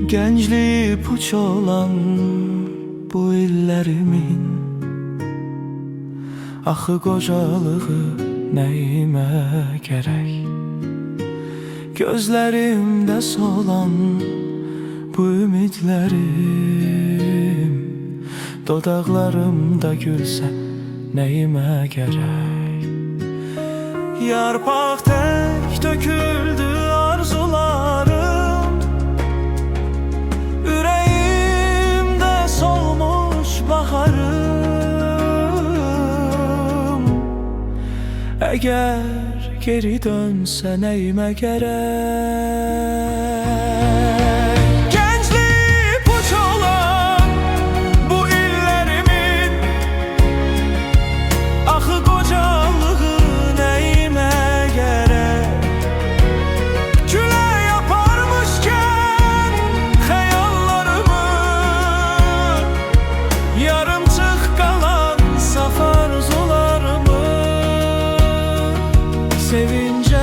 Gençliği puç olan bu illerimin, axı qocalığı nəyimə gərək? Gözlərimdə solan bu ümidlərim, dodaqlarımda gülsə nəyimə gərək? Yarpaq tək döküldü arzularım, ürəyimdə solmuş baharım. Əgər geri dönsə nəyimə gərək? Gəncliyi puç olan bu illerimin, axı qocalığı nəyimə gərək? Külək aparmışkən xəyallarımı, yarımçıq qalan saf arzularımı, sevince